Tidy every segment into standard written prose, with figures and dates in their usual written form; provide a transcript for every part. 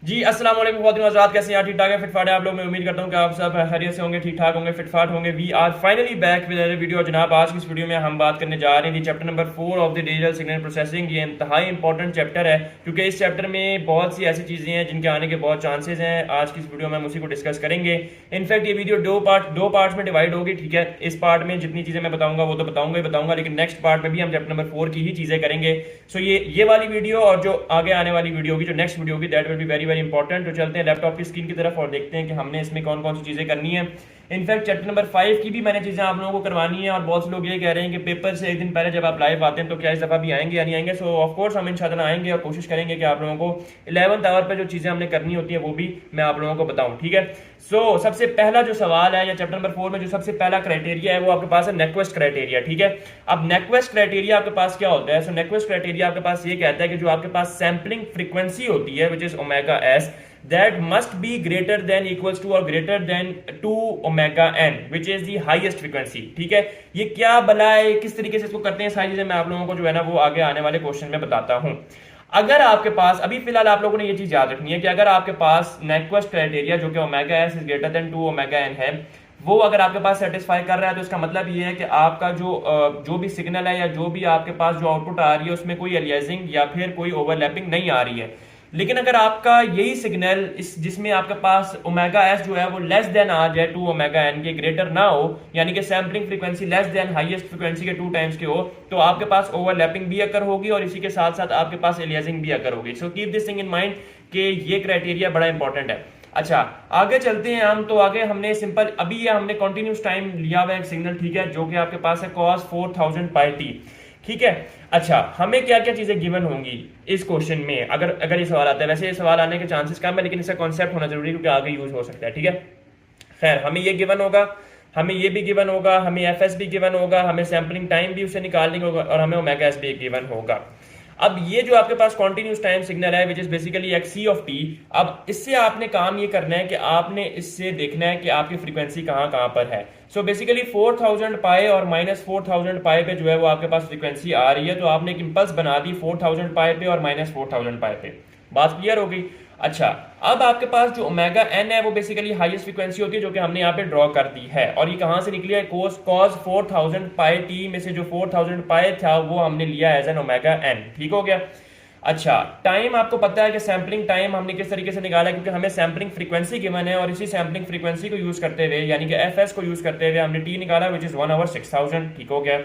जी अस्सलाम वालेकुम बहुत दिनों आजाद कैसे हैं ठीक ठाक है फिटफाट है आप लोग। मैं उम्मीद करता हूँ कि आप सब खैरियत से होंगे, ठीक ठाक होंगे, फिटफाट होंगे। We are finally back with other video. जनाब आज की इस वीडियो में हम बात करने जा रहे हैं chapter number 4 of the digital signal processing. ये इंतहाई इंपॉर्टेंट चैप्टर है क्योंकि इस चैप्टर में बहुत सी ऐसी चीज़ें हैं जिनके आने के बहुत चांसेस हैं। आज की इस वीडियो में हम उसी को डिस्कस करेंगे। इनफैक्ट ये वीडियो दो पार्ट्स में डिवाइड होगी, ठीक है। इस पार्ट में जितनी चीज़ें मैं बताऊंगा वो तो बताऊंगा ही बताऊंगा, लेकिन नेक्स्ट पार्ट में भी हम चैप्टर नंबर 4 की ही चीज़ें करेंगे। सो ये वाली वीडियो और जो आगे आने वाली वीडियो होगी, जो नेक्स्ट वीडियो होगी, that will be very very important. तो चलते हैं लैपटॉप की स्क्रीन की तरफ और देखते हैं कि हमने इसमें कौन कौन सी चीज़ें करनी है। इनफैक्ट चैप्टर नंबर 5 की भी मैंने चीज़ें आप लोगों को करवानी है और बहुत से लोग ये कह रहे हैं कि पेपर से एक दिन पहले जब आप लाइव आते हैं तो क्या इस दफ़ा भी आएंगे या नहीं आएंगे। सो ऑफकोर्स हम इंशाल्लाह आएंगे और कोशिश करेंगे कि आप लोगों को 11th आवर पर जो चीज़ें हमने करनी होती है वो भी मैं आप लोगों को बताऊं, ठीक है। सो सबसे पहला जो सवाल है या चैप्टर नंबर 4 में जो सबसे पहला क्राइटेरिया है वो आपके पास है नेक्वेस्ट क्राइटेरिया, ठीक है। अब नेक्वेस्ट क्राइटेरिया आपके पास क्या होता है? सो नेक्वेस्ट क्राइटेरिया आपके पास ये कहता है कि जो आपके पास सैम्पलिंग फ्रीक्वेंसी होती है which is omega S, that must be greater than equals to or greater than 2 omega n which is the highest frequency, ठीक है। ये क्या भला है, किस तरीके से इसको करते हैं, सारी चीजें मैं आप लोगों को जो है ना वो आगे आने वाले क्वेश्चन में बताता हूं। अगर आपके पास अभी फिलहाल आप लोगों ने ये चीज याद रखनी है कि अगर आपके पास नेक्वेस्ट क्राइटेरिया जो कि omega S is greater than 2 omega N है, वो अगर आपके पास सेटिस्फाई कर रहा है तो इसका मतलब ये है कि आपका जो भी सिग्नल है या जो भी आपके पास जो आउटपुट आ रही है उसमें कोई अलियासिंग या फिर कोई ओवरलैपिंग नहीं आ रही है। लेकिन अगर आपका यही सिग्नल इस जिसमें आपके पास ओमेगा एस जो है वो लेस देन आ जाए 2 ओमेगा एन के, ग्रेटर ना हो, यानी कि sampling frequency less than highest frequency के 2 टाइम्स के हो, तो आपके पास ओवरलैपिंग भी अकर होगी और इसी के साथ साथ आपके पास एलियासिंग भी अकर होगी। So keep this thing in mind कि ये क्राइटेरिया बड़ा इंपॉर्टेंट है। अच्छा आगे चलते हैं हम। तो आगे हमने सिंपल अभी ये हमने कंटिन्यूस टाइम लिया हुआ है एक सिग्नल, ठीक है, जो कि आपके पास है cos 4000 पाई टी, ठीक है। अच्छा हमें क्या क्या चीजें गिवन होंगी इस क्वेश्चन में अगर ये सवाल आता है। वैसे ये सवाल आने के चांसेस कम है लेकिन इसका कॉन्सेप्ट होना जरूरी है क्योंकि आगे यूज हो सकता है, ठीक है। खैर हमें ये गिवन होगा, हमें ये भी गिवन होगा, हमें एफ एस भी गिवन होगा, हमें सैम्पलिंग टाइम भी उससे निकालनी होगा और हमें ओमेगा एस भी गिवन होगा। अब ये जो आपके पास कॉन्टिन्यूस टाइम सिग्नल है which is basically X C of T, अब इससे आपने काम ये करना है कि आपने इससे देखना है कि आपकी फ्रीक्वेंसी कहाँ कहाँ पर है। सो बेसिकली 4000 पाए और माइनस 4000 पाए पे जो है वो आपके पास फ्रीक्वेंसी आ रही है, तो आपने एक इंपल्स बना दी 4000 पाए पे और माइनस 4000 पाए पे। बात क्लियर हो गई। अच्छा अब आपके पास जो ओमेगा एन है वो बेसिकली हाईएस्ट फ्रीक्वेंसी होती है जो कि हमने यहाँ पे ड्रॉ कर दी है, और ये कहाँ से निकली है? cos 4000 पाई टी में से जो 4000 पाई था वो हमने लिया एज एन ओमेगा एन, ठीक हो गया। अच्छा टाइम आपको पता है कि सैम्पलिंग टाइम हमने किस तरीके से निकाला है, क्योंकि हमें सैम्पलिंग फ्रीक्वेंसी गिवन है और इसी सैम्पलिंग फ्रीक्वेंसी को यूज करते हुए यानी कि एफ एस को यूज करते हुए हमने टी निकाला विच इज 1 ओवर 6000, ठीक हो गया।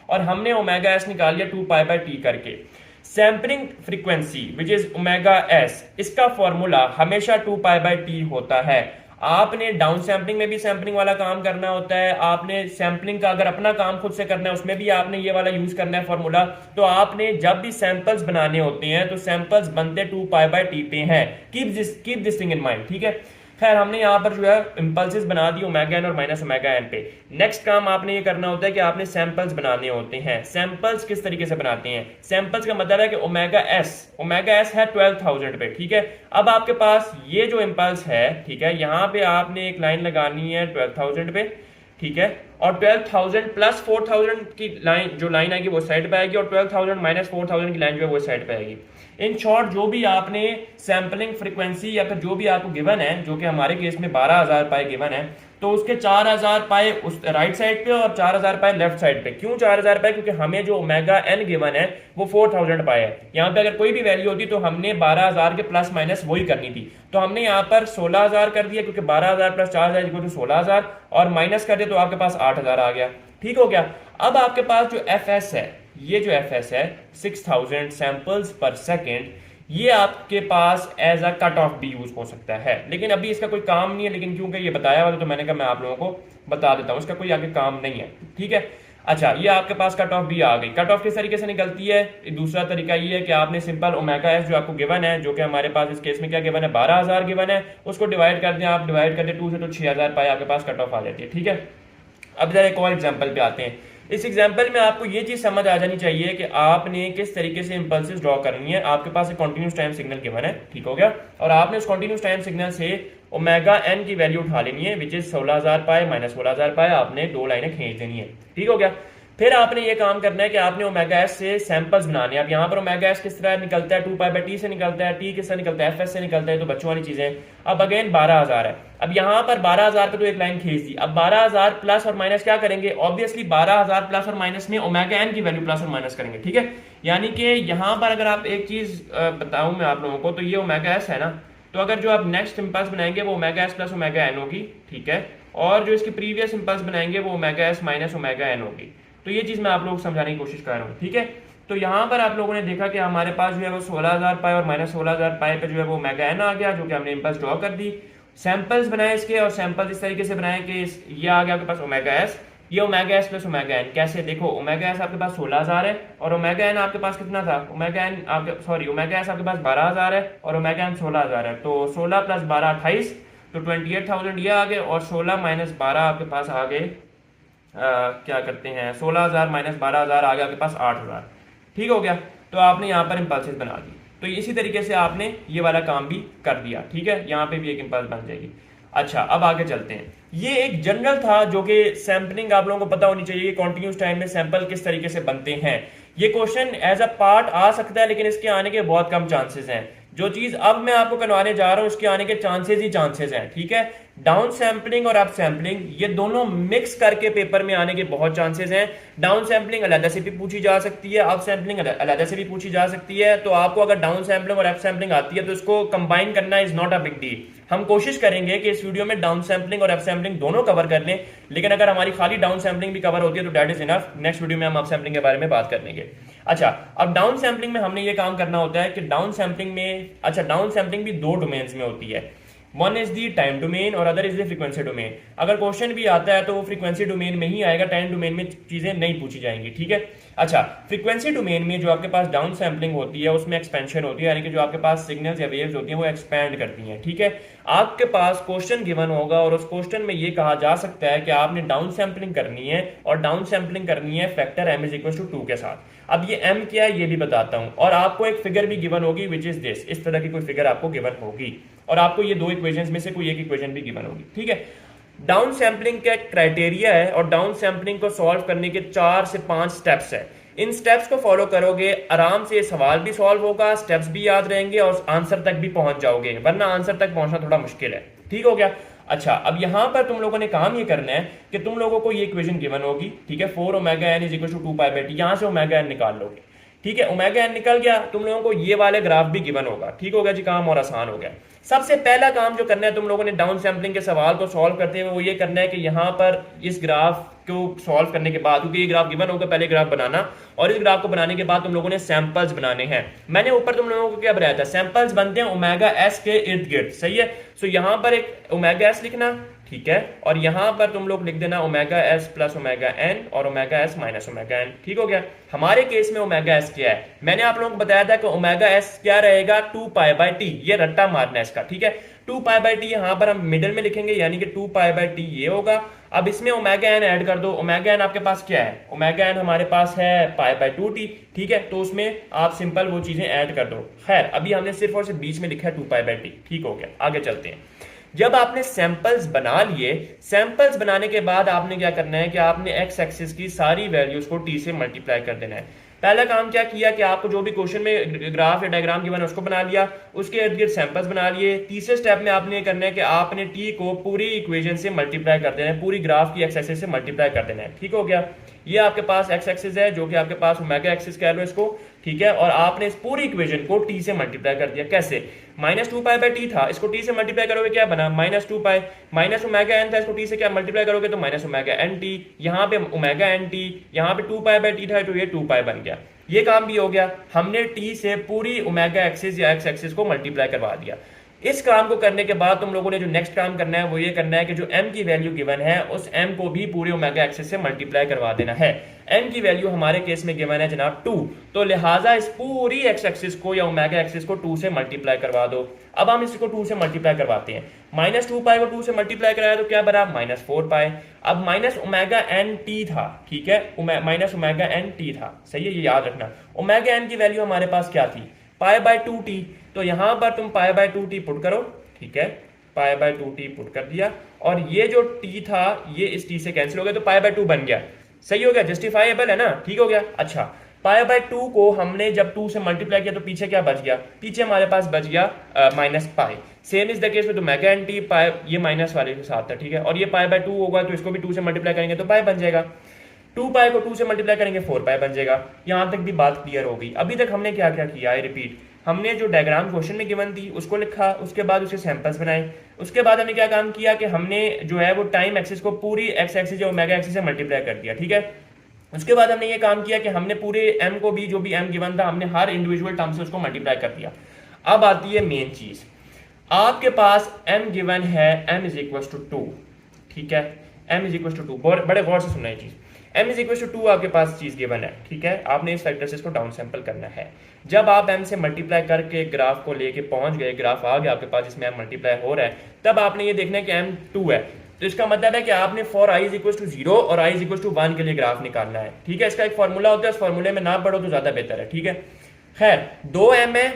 और हमने ओमेगा एस निकाल लिया 2 पाई बाय टी करके। Sampling frequency which is omega S, इसका फॉर्मूला हमेशा 2 पाई बाय टी होता है। आपने डाउन सैम्पलिंग में भी सैम्पलिंग वाला काम करना होता है, आपने सैम्पलिंग का अगर अपना काम खुद से करना है उसमें भी आपने ये वाला यूज करना है फॉर्मूला। तो आपने जब भी सैंपल्स बनाने होते हैं तो सैंपल्स बनते 2 पाई बाय टी पे हैं। Keep this thing in mind, ठीक है। खैर हमने यहाँ पर जो है इंपल्सिस बना दी ओमेगा एन और माइनस ओमेगा एन पे। नेक्स्ट काम आपने ये करना होता है कि आपने सैंपल्स बनाने होते हैं। सैंपल्स किस तरीके से बनाते हैं? सैंपल्स का मतलब है कि ओमेगा एस है 12000 पे, ठीक है। अब आपके पास ये जो इंपल्स है, ठीक है, यहाँ पे आपने एक लाइन लगानी है 12000 पे, ठीक है, और 12000 प्लस 4000 की लाइन जो लाइन आएगी वो साइड पे आएगी और 12000 माइनस 4000 की लाइन जो है वो साइड पे आएगी। इन शॉर्ट जो भी आपने सैम्पलिंग फ्रीक्वेंसी या फिर जो भी आपको गिवन है, जो कि हमारे केस में 12000 पाए गिवन है, तो उसके 4000 पाए उस राइट साइड पे और 4000 पाए लेफ्ट साइड पे। क्यों 4000 पाए? क्योंकि हमें जो ओमेगा एन गिवन है वो 4000 पाए है। यहाँ पे अगर कोई भी वैल्यू होती तो हमने 12000 के प्लस माइनस वही करनी थी, तो हमने यहाँ पर 16000 कर दिया क्योंकि 12000 प्लस 4000 इक्वल टू 16000 और माइनस कर दिया तो आपके पास 8000 आ गया, ठीक हो गया। अब आपके पास जो एफ एस है, ये जो एफ एस है 6000 सैंपल्स पर सेकेंड, ये आपके पास एज अ कट ऑफ भी यूज हो सकता है, लेकिन अभी इसका कोई काम नहीं है। लेकिन क्योंकि ये बताया हुआ तो मैंने कहा मैं आप लोगों को बता देता हूँ, इसका कोई आगे काम नहीं है, ठीक है। अच्छा ये आपके पास कट ऑफ भी आ गई। कट ऑफ किस तरीके से निकलती है? दूसरा तरीका ये है कि आपने सिंपल ओमेगा एस जो आपको गिवन है, जो कि हमारे पास इस केस में क्या गिवन है 12000 गिवन है, उसको डिवाइड कर दें आप, डिवाइड कर दें 2 से तो 6000 पाए आपके पास कट ऑफ आ जाती है, ठीक है। अब जरा एक और एग्जाम्पल पे आते हैं। इस एग्जाम्पल में आपको ये चीज समझ आ जानी चाहिए कि आपने किस तरीके से इंपल्सेस ड्रॉ करनी है। आपके पास एक कॉन्टिन्यूस टाइम सिग्नल गिवन है, ठीक हो गया, और आपने उस कॉन्टिन्यूस टाइम सिग्नल से ओमेगा एन की वैल्यू उठा लेनी है विच इज 16000 पाए माइनस 16000 पाए। आपने 2 लाइनें खींच देनी है, ठीक हो गया। फिर आपने ये काम करना है कि आपने ओमेगा एस से सैंपल्स बनाने हैं। अब यहाँ पर ओमेगा एस किस तरह निकलता है, 2 पाई/t से निकलता है, टी किस तरह निकलता है, एफ एस से निकलता है, तो बच्चों वाली चीजें। अब अगेन 12,000 है। अब यहाँ पर 12,000 पे तो एक लाइन खींच दी। अब 12,000 प्लस और माइनस क्या करेंगे, ऑब्वियसली 12,000 प्लस और माइनस में ओमेगा एन की वैल्यू प्लस और माइनस करेंगे, ठीक है। यानी कि यहाँ पर अगर आप एक चीज बताऊं मैं आप लोगों को, तो ये ओमेगा एस है ना, तो अगर जो आप नेक्स्ट इंपल्स बनाएंगे वो omega S plus omega N होगी, ठीक है, और जो इसकी प्रीवियस इंपल्स बनाएंगे वो omega S minus omega N होगी। तो ये चीज मैं आप लोगों को समझाने की कोशिश कर रहा हूँ, ठीक है। तो यहाँ पर आप लोगों ने देखा कि हमारे पास जो है वो 16,000 पाई और माइनस 16,000 पाई पे जो है वो ओमेगा एन आ गया, जो कि हमने इंपल्स ड्रॉ कर दी। सैंपल्स बनाए इसके, और सैंपल्स इस तरीके से बनाए कि ये आ गया आपके पास ओमेगा एस, ये omega S plus omega N. कैसे, देखो ओमेगा एस आपके पास 16,000 है और ओमेगा एन आपके पास कितना था, ओमेगा एन आपके सॉरी ओमेगा एस आपके पास 12,000 है और ओमेगा एन 16,000 है। तो 16 प्लस 12 28, तो 28,000 ये आ गए, और 16 माइनस 12 आपके पास आ गए क्या करते हैं, 16,000 माइनस 12,000 आ गया आपके पास 8,000, ठीक हो गया। तो आपने यहाँ पर इंपल्सेस बना दी। तो इसी तरीके से आपने ये वाला काम भी कर दिया, ठीक है, यहाँ पे भी एक इंपल्स बन जाएगी। अच्छा, अब आगे चलते हैं। ये एक जनरल था जो कि सैंपलिंग आप लोगों को पता होनी चाहिए, कॉन्टिन्यूस टाइम में सैंपल किस तरीके से बनते हैं। ये क्वेश्चन एज अ पार्ट आ सकता है, लेकिन इसके आने के बहुत कम चांसेस हैं। जो चीज अब मैं आपको करवाने जा रहा हूं उसके आने के चांसेस ही चांसेस हैं, ठीक है। डाउन सैंपलिंग और अप सैंपलिंग ये दोनों मिक्स करके पेपर में आने के बहुत चांसेस हैं। डाउन सैंपलिंग अलग से भी पूछी जा सकती है, अप सैंपलिंग अलग से भी पूछी जा सकती है। तो आपको अगर डाउन सैंपलिंग और अप सैंपलिंग आती है तो इसको कंबाइन करना is not a big deal. हम कोशिश करेंगे कि इस वीडियो में डाउन सैंपलिंग और अप सैंपलिंग दोनों कवर कर लें, लेकिन अगर हमारी खाली डाउन सैंपलिंग भी कवर होती है तो that is enough. Next video में हम अप सैंपलिंग के बारे में बात करेंगे। अच्छा, अब डाउन सैंपलिंग में हमने ये काम करना होता है कि डाउन सैंपलिंग में, अच्छा डाउन सैंपलिंग भी दो डोमेन्स में होती है। One is the time domain और other is the frequency domain. अगर क्वेश्चन भी आता है तो वो फ्रीक्वेंसी डोमेन में ही आएगा, टाइम डोमेन में चीजें नहीं पूछी जाएंगी, ठीक है। अच्छा, फ्रीक्वेंसी डोमेन में जो आपके पास डाउन सैंपलिंग होती है उसमें एक्सपेंशन होती है, यानी कि जो आपके पास सिग्नल्स या वेव्स होती हैं वो एक्सपैंड करती हैं, ठीक है। आपके पास क्वेश्चन गिवन होगा और उस क्वेश्चन में ये कहा जा सकता है कि आपने डाउन सैंपलिंग करनी है, और डाउन सैंपलिंग करनी है factor m is equal to 2 के साथ। अब ये m क्या है ये भी बताता हूं, और आपको एक फिगर भी गिवन होगी विच इज दिस, इस तरह की कोई फिगर आपको गिवन होगी, और आपको ये दो इक्वेशंस में से कोई एक इक्वेशन भी गिवन होगी, ठीक है। डाउन सैंपलिंग का क्राइटेरिया है, और डाउन सैंपलिंग को सॉल्व करने के 4 से 5 स्टेप्स है। इन स्टेप्स को फॉलो करोगे आराम से सवाल भी सॉल्व होगा, स्टेप्स भी याद रहेंगे और आंसर तक भी पहुंच जाओगे, वरना आंसर तक पहुंचना थोड़ा मुश्किल है, ठीक हो गया। अच्छा, अब यहां पर तुम लोगों ने काम ये करना है कि तुम लोगों को ये इक्वेशन गिवन होगी, ठीक है, 4 omega N is equal to 2 पाई/t, यहां से ओमेगा एन निकाल लोगे, ठीक है। ओमेगा एन निकल गया, तुम लोगों को ये वाले ग्राफ भी गिवन होगा, ठीक हो गया जी, काम और आसान हो गया। सबसे पहला काम जो करना है तुम लोगों ने डाउन सैंपलिंग के सवाल को सॉल्व करते हुए वो ये करना है कि यहाँ पर इस ग्राफ को सॉल्व करने के बाद, क्योंकि ये ग्राफ गिवन होगा, पहले ग्राफ बनाना, और इस ग्राफ को बनाने के बाद तुम लोगों ने सैंपल्स बनाने हैं। मैंने ऊपर तुम लोगों को क्या बताया था, सैंपल्स बनते हैं ओमेगा एस के इर्द गिर्द, सही है। सो यहाँ पर एक ओमेगा एस लिखना, ठीक है, और यहां पर तुम लोग लिख देना omega S plus omega n और omega S minus omega n, ठीक हो गया। हमारे केस में ओमेगा एस क्या है, मैंने आप लोगों को बताया था कि ओमेगा एस क्या रहेगा, 2 पाई/t, ये रट्टा मारना है इसका, ठीक है। 2 पाई/t यहां पर हम मिडिल में लिखेंगे, यानी कि 2 पाई/t ये होगा। अब इसमें ओमेगा एन ऐड कर दो। ओमेगा एन आपके पास क्या है, ओमेगा एन हमारे पास है पाई/2t, ठीक है, तो उसमें आप सिंपल वो चीजें ऐड कर दो। खैर, अभी हमने सिर्फ और सिर्फ बीच में लिखा है 2 पाई/t, ठीक हो गया। आगे चलते हैं। जब आपने सैंपल्स बना लिए, सैंपल्स बनाने के बाद आपने क्या करना है कि आपने एक्स एक्सिस की सारी वैल्यूज को t से मल्टीप्लाई कर देना है। पहला काम क्या किया कि आपको जो भी क्वेश्चन में ग्राफ या डायग्राम गिवन है उसको बना लिया, उसके इर्द गिर्द सैंपल्स बना लिए। तीसरे स्टेप में आपने ये करना है कि आपने t को पूरी इक्वेशन से मल्टीप्लाई कर देना है, पूरी ग्राफ की एक्स एक्सिस से मल्टीप्लाई कर देना है, ठीक हो गया। ये आपके पास एक्स एक्सिस है जो कि आपके पास ओमेगा एक्सिस कह लो इसको, ठीक है, और आपने इस पूरी इक्वेशन को t से मल्टीप्लाई कर दिया। कैसे, -2 पाई/t था, इसको t से मल्टीप्लाई करोगे क्या बना, -2 पाई, माइनस ओमेगा एन था, इसको t से क्या मल्टीप्लाई करोगे तो माइनस ओमेगा एन टी, यहाँ पे ओमेगा एन टी, यहाँ पे 2 पाई/t था तो ये 2 पाई बन गया। ये काम भी हो गया, हमने t से पूरी ओमेगा एक्सिस या एक्स एक्सिस को मल्टीप्लाई करवा दिया। इस काम को करने के बाद तुम लोगों ने जो नेक्स्ट काम करना है वो ये करना है कि जो m की वैल्यू गिवन है उस m को भी पूरे ओमेगा एक्सिस से मल्टीप्लाई करवा देना है। m की वैल्यू हमारे केस में गिवन है जनाब 2, तो लिहाजा इस पूरी एक्स एक्सिस को या ओमेगा एक्सिस को 2 से मल्टीप्लाई करवा दो। अब हम इसको 2 से मल्टीप्लाई करवाते हैं, -2 पाई को 2 से मल्टीप्लाई कराया तो क्या बना, -4 पाई। अब माइनस ओमेगा एन टी था, ठीक है, माइनस ओमेगा एन टी था, सही है, ये याद रखना। ओमेगा एन की वैल्यू हमारे पास क्या थी, पाई/2t, तो यहां पर तुम पाई/2t पुट करो, ठीक है, पाई/2t पुट कर दिया, और ये जो t था ये इस t से कैंसिल हो गया तो पाई/2 बन गया। सही हो गया, जस्टिफाइबल है ना, ठीक हो गया। अच्छा, पाई बाय 2 को हमने जब 2 से मल्टीप्लाई किया तो पीछे क्या बच गया, पीछे हमारे पास बच गया minus pi. Same is the case with omega n t, pi ये माइनस वाले के साथ था, ठीक है। और ये पाई बाय 2 होगा तो इसको भी 2 से मल्टीप्लाई करेंगे तो पाई बन जाएगा, 2 पाई को 2 से मल्टीप्लाई करेंगे 4 पाई बन जाएगा। यहां तक भी बात क्लियर हो गई। अभी तक हमने क्या क्या किया, आई रिपीट, हमने जो डायग्राम क्वेश्चन में गिवन थी उसको लिखा, उसके बाद उसके सैंपल्स बनाए, उसके बाद हमने क्या काम किया कि हमने जो है वो टाइम एक्सिस को पूरी एक्स एक्सिस या ओमेगा एक्सिस से मल्टीप्लाई कर दिया, ठीक है। उसके बाद हमने ये काम किया कि हमने पूरे m को भी, जो भी m गिवन था, हमने हर इंडिविजुअल टर्म से उसको मल्टीप्लाई कर दिया। अब आती है मेन चीज, आपके पास m गिवन है, m इज इक्वल टू 2, ठीक है, m इज इक्वल टू 2, बड़े गौर से सुनना है चीज, m इज इक्वल टू 2 आपके पास चीज गिवन है, ठीक है। आपने इस फैक्टर से इसको डाउन सैंपल करना है। जब आप m से मल्टीप्लाई करके ग्राफ को लेके पहुंच गए, ग्राफ आ गया आपके पास जिसमें m मल्टीप्लाई हो रहा है, तब आपने ये देखना है कि m 2 है, तो इसका मतलब है कि आपने for i is equal to 0 और i इज इक्वल टू 1 के लिए ग्राफ निकालना है, ठीक है। इसका एक फॉर्मूला होता है, इस फॉर्मूले में ना पढ़ो तो ज्यादा बेहतर है, ठीक है। खैर, 2m है,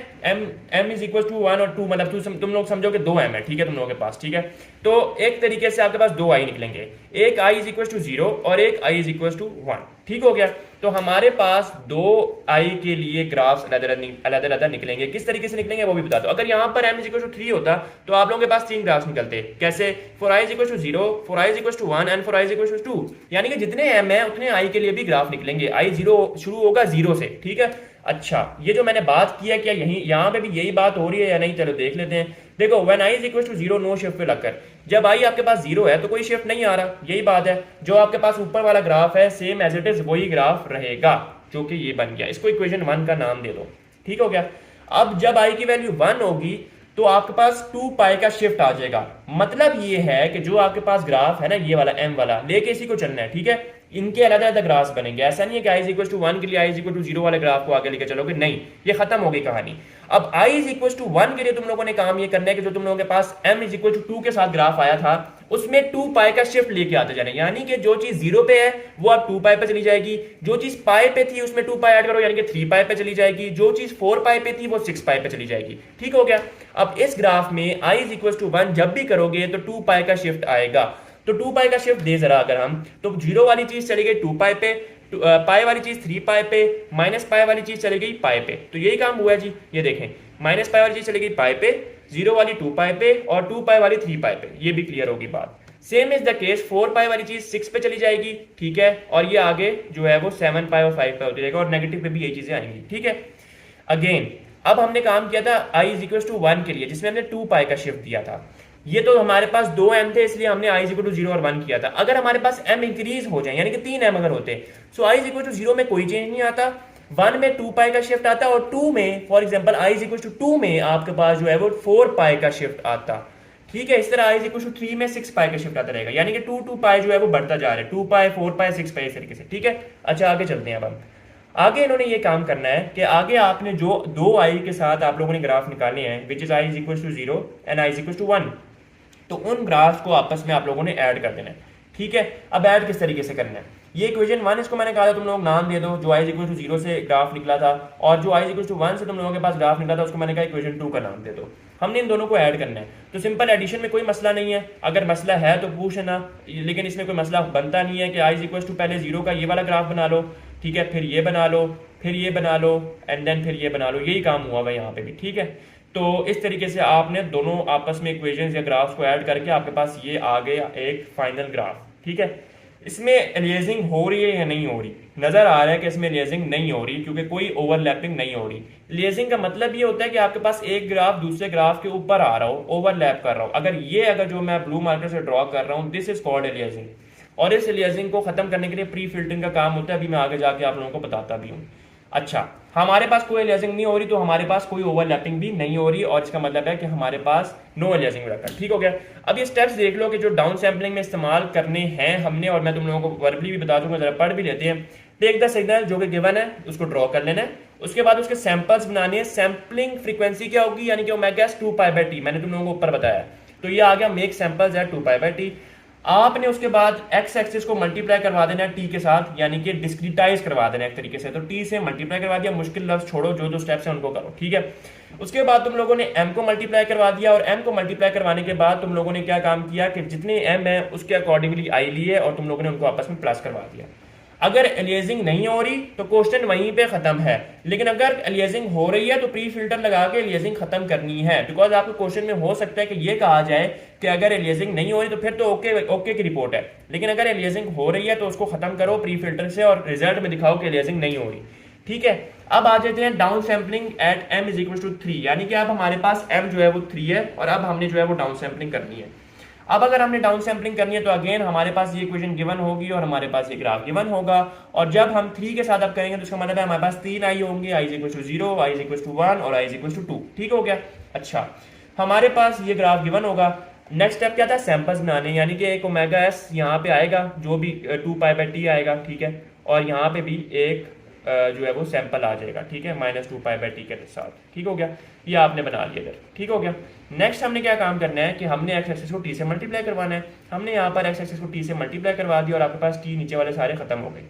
m इज इक्वल टू 1 और 2, मतलब तुम लोग समझो कि 2m है, ठीक है, तुम लोगों के पास, ठीक है। तो एक तरीके से आपके पास 2 i निकलेंगे, एक i इज इक्वल टू 0 और एक i इज इक्वल टू 1, ठीक हो गया। तो हमारे पास 2 i के लिए ग्राफ्स अलग निकलेंगे। किस तरीके से निकलेंगे वो भी बता दो। अगर यहाँ पर m इज इक्वल टू 3 होता तो आप लोगों के पास 3 ग्राफ्स निकलते, कैसे, for i is equal to 0, for i is equal to 1 and for i is equal to 2, यानी कि जितने m है उतने i के लिए भी ग्राफ निकलेंगे। i 0 शुरू होगा 0 से, ठीक है। अच्छा, ये जो मैंने बात किया, क्या यही यहाँ पे भी यही बात हो रही है या नहीं, चलो देख लेते हैं। देखो, when i is equal to 0 no shift will occur, जब i आपके पास 0 है तो कोई शिफ्ट नहीं आ रहा, यही बात है। जो आपके पास ऊपर वाला ग्राफ है सेम एज इट इज वही ग्राफ रहेगा, जो कि ये बन गया। इसको इक्वेशन 1 का नाम दे दो, ठीक हो गया। अब जब i की वैल्यू 1 होगी तो आपके पास 2 पाई का शिफ्ट आ जाएगा। मतलब ये है कि जो आपके पास ग्राफ है ना, ये वाला m वाला, लेके इसी को चलना है, ठीक है। इनके अलग अलग ग्राफ बनेंगे, ऐसा नहीं है कि i इज इक्वल टू 1 के लिए i इज इक्वल टू 0 वाले ग्राफ को आगे लेके चलोगे, नहीं, ये खत्म हो गई कहानी। अब i इज इक्वल टू 1 के लिए तुम लोगों ने काम ये करना है कि जो तुम लोगों के पास m इज इक्वल टू 2 के साथ ग्राफ आया था उसमें 2 पाई का शिफ्ट लेके आते जाना, यानी कि जो चीज 0 पे है वो अब 2 पाई पे चली जाएगी, जो चीज पाई पे थी उसमें 2 पाई ऐड करो यानी कि 3 पाई पे चली जाएगी, जो चीज 4 पाई पे थी वो 6 पाई पे चली जाएगी, ठीक हो गया। अब इस ग्राफ में i इज इक्वल टू 1 जब भी करोगे तो 2 पाई का शिफ्ट आएगा। तो 2 पाई का शिफ्ट दे जरा, अगर हम तो 0 वाली चीज चली गई 2 पाई पे, पाई वाली चीज 3 पाई पे, माइनस पाई वाली चीज चली गई पाई पे, तो यही काम हुआ है जी। ये देखें, माइनस पाई वाली चीज चली गई पाई पे, 0 वाली 2 पाई पे और 2 पाई वाली 3 पाई पे, ये भी क्लियर होगी बात। सेम इज द केस 4 पाई वाली चीज 6 पे चली जाएगी, ठीक है, और ये आगे जो है वो 7 पाई और 5 पाई होती जाएगा, और नेगेटिव पे भी यही चीजें आएंगी, ठीक है। अगेन, अब हमने काम किया था i इज इक्वल टू 1 के लिए, जिसमें हमने 2 पाई का शिफ्ट दिया था। ये तो हमारे पास 2 m थे, इसलिए हमने i इज इक्वल टू 0 और 1 किया था। अगर हमारे पास m इंक्रीज हो जाए, यानी कि 3 m अगर होते, सो i इज इक्वल टू 0 में कोई चेंज नहीं आता, 1 में 2 पाई का शिफ्ट आता, और 2 में, for example i is equal to 2 में आपके पास जो है वो 4 पाई का शिफ्ट आता, ठीक है। इस तरह i इज इक्वल टू 3 में 6 पाई का शिफ्ट आता रहेगा, यानी कि 2 पाई जो है वो बढ़ता जा रहा है, 2 पाई 4 पाई 6 पाई, इस तरीके से, ठीक है। अच्छा, आगे चलते हैं। अब हम आगे इन्होंने ये काम करना है कि आगे आपने जो 2 i के साथ आप लोगों ने ग्राफ निकालने हैं, which is i is equal to 0 and i is equal to 1, तो उन ग्राफ को आपस में आप लोगों ने ऐड कर देना है, ठीक है। अब ऐड किस तरीके से करना है, ये इक्वेशन 1, इसको मैंने कहा था तुम लोग नाम दे दो, जो i इज इक्वल टू 0 से ग्राफ निकला था, और जो i इज इक्वल टू 1 से तुम लोगों के पास ग्राफ निकला था उसको मैंने कहा इक्वेशन 2 का नाम दे दो। हमने इन दोनों को ऐड करना है, तो सिंपल एडिशन में कोई मसला नहीं है, अगर मसला है तो पूछना, लेकिन इसमें कोई मसला बनता नहीं है कि i इज इक्वल टू पहले 0 का ये वाला ग्राफ बना लो, ठीक है, फिर ये बना लो, फिर ये बना लो, एंड देन फिर ये बना लो, यही काम हुआ भाई यहाँ पे भी, ठीक है। तो इस तरीके से आपने दोनों आपस में इक्वेशंस या ग्राफ्स को ऐड करके आपके पास ये आ गया एक फाइनल ग्राफ, ठीक है। इसमें एलियासिंग हो रही है या नहीं हो रही, नजर आ रहा है कि इसमें एलियासिंग नहीं हो रही, क्योंकि कोई ओवरलैपिंग नहीं हो रही। एलियासिंग का मतलब ये होता है कि आपके पास एक ग्राफ दूसरे ग्राफ के ऊपर आ रहा हो, ओवरलैप कर रहा हो। अगर जो मैं ब्लू मार्कर से ड्रॉ कर रहा हूँ, दिस इज कॉल्ड एलियासिंग, और इस एलियासिंग को खत्म करने के लिए प्री फिल्टरिंग का काम होता है, अभी मैं आगे जाके आप लोगों को बताता भी हूँ। अच्छा, हमारे पास कोई एलियासिंग नहीं हो रही, तो हमारे पास कोई ओवरलैपिंग भी नहीं हो रही, और इसका मतलब है कि हमारे पास नो एलियासिंग रखा, ठीक हो गया। अब ये स्टेप्स देख लो कि जो डाउन सैम्पलिंग में इस्तेमाल करने हैं हमने, और मैं तुम लोगों को वर्बली भी बता दूंगा, जरा पढ़ भी लेते हैं। टेक द सिग्नल जो कि गिवन है उसको ड्रॉ कर लेना है, उसके बाद उसके सैंपल्स बनाने हैं। सैम्पलिंग फ्रीक्वेंसी क्या होगी, यानी कि ओमेगा 2 पाई बाय टी, मैंने तुम लोगों को ऊपर बताया, तो ये आ गया make samples at 2 pi by T. आपने उसके बाद एक्स एक्सिस को मल्टीप्लाई करवा देना है टी के साथ, यानी कि डिस्क्रीटाइज करवा देना है एक तरीके से, तो टी से मल्टीप्लाई करवा दिया, मुश्किल लफ्ज छोड़ो, जो जो स्टेप्स हैं उनको करो, ठीक है। उसके बाद तुम लोगों ने m को मल्टीप्लाई करवा दिया, और m को मल्टीप्लाई करवाने के बाद तुम लोगों ने क्या काम किया कि जितने m है उसके अकॉर्डिंगली i लिए और तुम लोगों ने उनको आपस में प्लस करवा दिया। अगर अलियासिंग नहीं हो रही तो क्वेश्चन वहीं पे खत्म है, लेकिन अगर अलियासिंग हो रही है तो प्री फिल्टर लगा के अलियासिंग खत्म करनी है। बिकॉज आपके क्वेश्चन में हो सकता है कि ये कहा जाए कि अगर अलियासिंग नहीं हो रही तो फिर तो ओके ओके की रिपोर्ट है, लेकिन अगर अलियासिंग हो रही है तो उसको खत्म करो प्री फिल्टर से और रिजल्ट में दिखाओ कि अलियासिंग नहीं हो रही। ठीक है, अब आ जाते हैं down sampling at m is equal to 3, यानी कि अब हमारे पास m जो है वो 3 है और अब हमने जो है वो डाउन सैम्पलिंग करनी है। अब अगर हमने डाउन सैम्पलिंग करनी है तो अगेन हमारे पास ये इक्वेशन गिवन होगी और हमारे पास ये ग्राफ गिवन होगा, और जब हम 3 के साथ अब करेंगे तो इसका मतलब है हमारे पास 3 आई होंगे, i is equal to 0, i is equal to 1 और आई इज इक्वल टू 2। ठीक हो गया। अच्छा, हमारे पास ये ग्राफ गिवन होगा। नेक्स्ट स्टेप क्या था, सैंपल्स बनाने, यानी कि एक ओमेगा एस यहाँ पे आएगा जो भी 2π/t आएगा। ठीक है, और यहाँ पे भी एक जो है वो सैंपल आ जाएगा। ठीक है, -2π/t के साथ। ठीक हो गया, ये आपने बना लिया इधर। ठीक हो गया। नेक्स्ट हमने क्या काम करना है कि हमने एक्स एक्सिस को t से मल्टीप्लाई करवाना है। हमने यहाँ पर एक्स एक्सिस को t से मल्टीप्लाई करवा दिया और आपके पास t नीचे वाले सारे खत्म हो गए।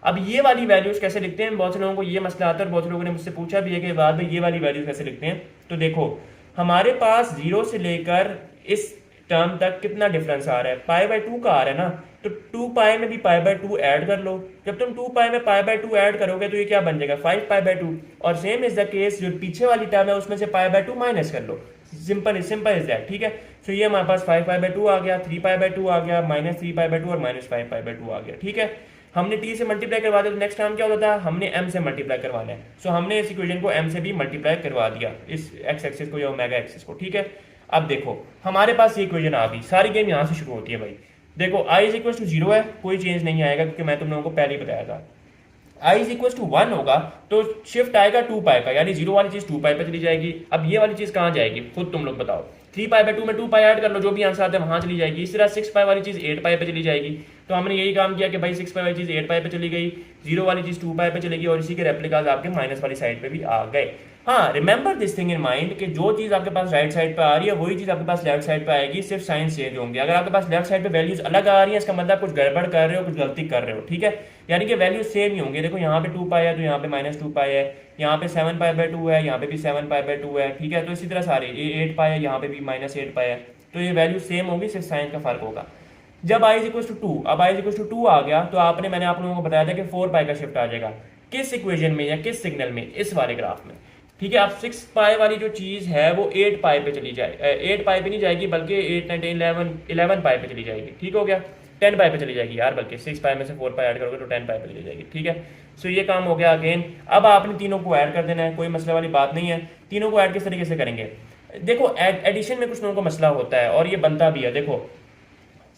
अब ये वाली वैल्यूज कैसे लिखते हैं, बहुत से लोगों को ये मसला आता है और बहुत से लोगों ने मुझसे पूछा भी है कि बाद में ये वाली वैल्यूज कैसे लिखते हैं। तो देखो, हमारे पास 0 से लेकर इस टर्म तक कितना डिफरेंस आ रहा है, π/2 का आ रहा है ना, तो 2π में भी π/2 ऐड कर लो। जब तुम 2π में π/2 ऐड करोगे तो ये क्या बन जाएगा, 5π/2। और सेम इज द केस जो पीछे वाली टर्म है उसमें से π/2 माइनस कर लो। Simple is that. ठीक है, तो ये हमारे पास 5π/2 आ गया, 3π/2 आ गया, -3π/2 और -5π/2 आ गया। ठीक है, हमने t से मल्टीप्लाई करवा दिया तो नेक्स्ट टर्म क्या होता था, हमने m से मल्टीप्लाई करवाना है। सो हमने इस इक्वेशन को m से भी मल्टीप्लाई करवा दिया, इस x एक्सिस को या ओमेगा एक्सिस को। ठीक है, अब देखो हमारे पास ये इक्वेशन आ गई, सारी गेम यहाँ से शुरू होती है भाई। देखो i इज इक्वल टू 0 है, कोई चेंज नहीं आएगा क्योंकि मैं तुम लोगों को पहले ही बताया था। i इज इक्वल टू 1 होगा तो शिफ्ट आएगा 2π का, यानी 0 वाली चीज 2π पे चली जाएगी। अब ये वाली चीज कहाँ जाएगी, खुद तुम लोग बताओ। 3π/2 में 2π ऐड कर लो, जो भी आंसर आता है वहां चली जाएगी। इस तरह 6π वाली चीज 8π पे चली जाएगी। तो हमने यही काम किया कि भाई 6π वाली चीज 8π पे चली गई, 0 वाली चीज 2π पे चलेगी और इसी के रेप्लिकाज आपके माइनस वाली साइड पे भी आ गए। हाँ, remember this thing in mind कि जो चीज आपके पास राइट साइड पे आ रही है वही चीज आपके पास लेफ्ट साइड पे आएगी, सिर्फ साइन चेंज होंगे। अगर आपके पास लेफ्ट साइड पे वैल्यूज अलग आ रही है इसका मतलब कुछ गड़बड़ कर रहे हो, कुछ गलती कर रहे हो। ठीक है, यानी कि वैल्यूज सेम ही होंगे। देखो यहाँ पे 2π है तो यहाँ पे -2π है, यहाँ पे 7π/2 है, यहाँ पे भी 7π/2 है। ठीक है, तो इसी तरह सारे ये 8π है, यहाँ पे भी -8π है, तो ये वैल्यू सेम होगी, सिर्फ साइन का फर्क होगा। जब i इज 2, अब i इज 2 आ गया तो मैंने आप लोगों को बताया था कि 4π का शिफ्ट आ जाएगा। किस इक्वेशन में या किस सिग्नल में, इस वाले ग्राफ में। ठीक है, अब 6π वाली जो चीज है वो 8π पे चली जाए, 8π पे नहीं जाएगी बल्कि 8, 9, 10, 11π पे चली जाएगी। ठीक हो गया, 10π पे चली जाएगी यार, बल्कि 6π में से 4π ऐड करोगे तो 10π पे चली जाएगी। ठीक है, सो ये काम हो गया। अगेन अब आपने तीनों को ऐड कर देना है, कोई मसले वाली बात नहीं है। तीनों को ऐड किस तरीके से करेंगे, देखो एडिशन में कुछ लोगों को मसला होता है और ये बनता भी है। देखो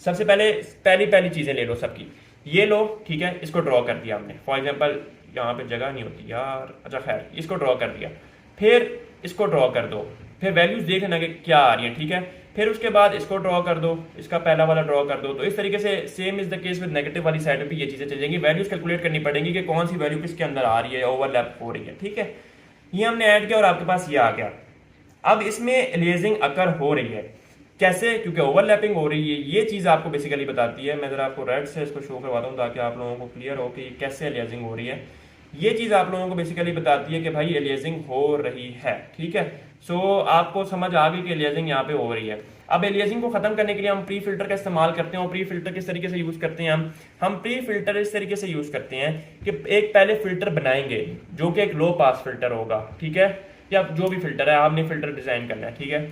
सबसे पहली चीजें ले लो सबकी, ये लो। ठीक है, इसको ड्रॉ कर दिया हमने, फॉर एग्जांपल यहाँ पे जगह नहीं होती यार, अच्छा खैर इसको ड्रॉ कर दिया, फिर इसको ड्रॉ कर दो, फिर वैल्यूज देख लेना कि क्या आ रही है। ठीक है, फिर उसके बाद इसको ड्रॉ कर दो, इसका पहला वाला ड्रॉ कर दो। तो इस तरीके से same is the case with negative वाली साइड पे ये चीजें चल जाएंगी। वैल्यूज कैलकुलेट करनी पड़ेगी कि कौन सी वैल्यू किसके अंदर आ रही है, ओवरलैप हो रही है। ठीक है, ये हमने ऐड किया और आपके पास ये आ गया। अब इसमें अलियासिंग अकर हो रही है, कैसे, क्योंकि ओवरलैपिंग हो रही है। ये चीज आपको बेसिकली बताती है, मैं जरा आपको रेड से इसको शो करवाता हूँ ताकि आप लोगों को क्लियर हो कि कैसे अलियासिंग हो रही है। ये चीज आप लोगों को बेसिकली बताती है कि भाई अलियासिंग हो रही है। ठीक है, सो आपको समझ आ गई कि अलियासिंग यहाँ पे हो रही है। अब अलियासिंग को खत्म करने के लिए हम प्री फिल्टर का इस्तेमाल करते हैं। और प्री फिल्टर किस तरीके से यूज करते हैं, हम प्री फिल्टर इस तरीके से यूज करते हैं कि एक पहले फिल्टर बनाएंगे जो कि एक लो पास फिल्टर होगा। ठीक है, या जो भी फिल्टर है आपने फिल्टर डिजाइन करना है। ठीक है,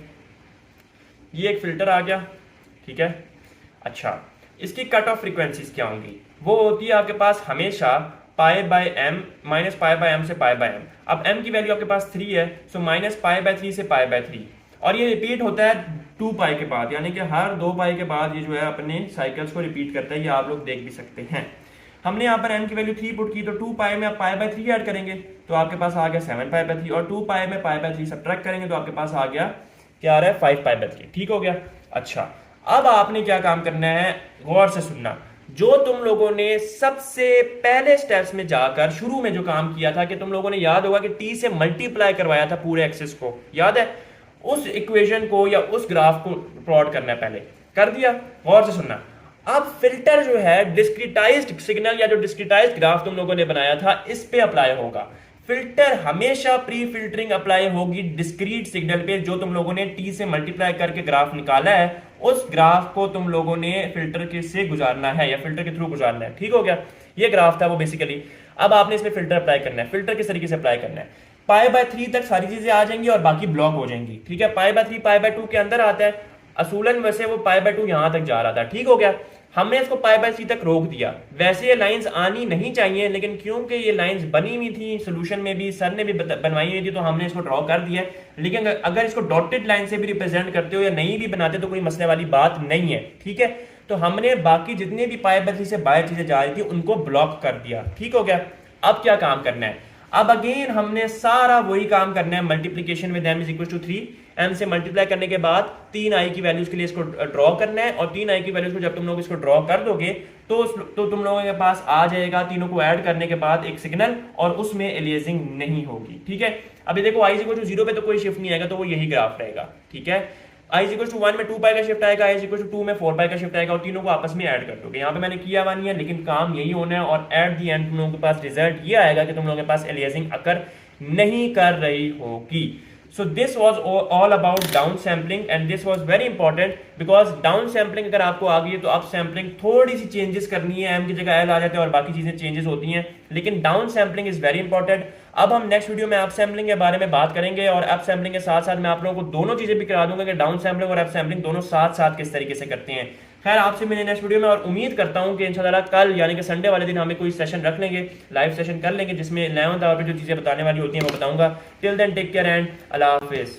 ये एक फिल्टर आ गया। ठीक है, अच्छा इसकी कट ऑफ फ्रीक्वेंसीज क्या होंगी, वो होती है आपके पास हमेशा π/m, -π/m से π/m। अब m की वैल्यू आपके पास 3 है, सो -π/3 से π/3, और ये रिपीट होता है 2π के बाद, यानी कि हर 2π के बाद ये जो है अपने साइकिल्स को रिपीट करता है। ये आप लोग देख भी सकते हैं। हमने यहाँ पर m की वैल्यू 3 पुट की तो 2π में आप π/3 ऐड करेंगे तो आपके पास आ गया 7π/3, और 2π में π/3 सब्ट्रैक्ट करेंगे तो आपके पास आ गया, क्या आ रहा है, 5π/3। ठीक हो गया। अच्छा, अब आपने क्या काम करना है, गौर से सुनना। जो तुम लोगों ने सबसे पहले स्टेप्स में जाकर शुरू में जो काम किया था कि तुम लोगों ने याद होगा कि t से मल्टीप्लाई करवाया था पूरे एक्सिस को, याद है, उस इक्वेशन को या उस ग्राफ को प्लॉट करना है, पहले कर दिया। गौर से सुनना, अब फिल्टर जो है डिस्क्रिटाइज्ड सिग्नल या जो डिस्क्रिटाइज्ड ग्राफ तुम लोगों ने बनाया था इस पे अप्लाई होगा। फिल्टर हमेशा प्री फिल्टरिंग अप्लाई होगी डिस्क्रीट सिग्नल पे, जो तुम लोगों ने t से मल्टीप्लाई करके ग्राफ निकाला है उस ग्राफ को तुम लोगों ने फिल्टर के से गुजारना है या फिल्टर के थ्रू गुजारना है। ठीक हो गया। ये ग्राफ था वो बेसिकली। अब आपने इसमें फिल्टर अप्लाई करना है। फिल्टर किस तरीके से अप्लाई करना है, π/3 तक सारी चीजें आ जाएंगी और बाकी ब्लॉक हो जाएंगी, ठीक है। π/3 π/2 के अंदर आता है, असूलन वैसे वो π/2 यहां तक जा रहा था, ठीक हो गया। हमने इसको π/3 तक रोक दिया। वैसे ये लाइंस आनी नहीं चाहिए, लेकिन क्योंकि ये लाइंस बनी हुई थी, सोल्यूशन में भी सर ने भी बनवाई हुई थी, तो हमने इसको ड्रॉ कर दिया। लेकिन अगर इसको डॉटेड लाइन से भी रिप्रेजेंट करते हो या नहीं भी बनाते तो कोई मसले वाली बात नहीं है, ठीक है। तो हमने बाकी जितने भी π/3 से बाहर चीजें जा रही थी उनको ब्लॉक कर दिया, ठीक हो गया। अब क्या काम करना है, अब अगेन हमने सारा वही काम करना है, multiplication with m is equal to 3, m से मल्टीप्लाई करने के बाद 3i की वैल्यूज के लिए इसको ड्रॉ करना है, और 3i की वैल्यूज को जब तुम लोग इसको ड्रॉ कर दोगे तो तुम लोगों के पास आ जाएगा तीनों को ऐड करने के बाद एक सिग्नल, और उसमें एलियासिंग नहीं होगी, ठीक है। अभी देखो i इज इक्वल टू 0 पे तो कोई शिफ्ट नहीं आएगा, तो वो यही ग्राफ रहेगा, ठीक है। i इज इक्वल टू 1 में 2π का शिफ्ट आएगा, i इज इक्वल टू 2 में 4π का शिफ्ट आएगा, और तीनों को आपस में ऐड कर दोगे। यहाँ पे मैंने किया हुआ नहीं है, लेकिन काम यही होना है, और एट दी एंड तुम लोगों के पास रिजल्ट ये आएगा कि तुम लोगों के पास एलियासिंग अकर नहीं कर रही होगी। So this was all about down sampling, and this was very important because down sampling अगर आपको आ गई है तो आप सैम्पलिंग थोड़ी सी चेंजेस करनी है, m की जगह l आ जाते हैं और बाकी चीजें चेंजेस होती हैं, लेकिन down sampling is very important. अब हम नेक्स्ट वीडियो में अप सैम्पलिंग के बारे में बात करेंगे, और अप सैम्पलिंग के साथ साथ मैं आप लोगों को दोनों चीजें भी करा दूंगा कि डाउन सैम्पलिंग और अप सैम्पलिंग दोनों साथ साथ किस तरीके से करते हैं। खैर आपसे मिले नेक्स्ट वीडियो में, और उम्मीद करता हूं कि इंशाल्लाह कल यानी कि संडे वाले दिन हमें कोई सेशन रख लेंगे, लाइव सेशन कर लेंगे, जिसमें 11th आवर पे जो चीजें बताने वाली होती हैं वो बताऊंगा। Till then take care and अल्लाह हाफिज।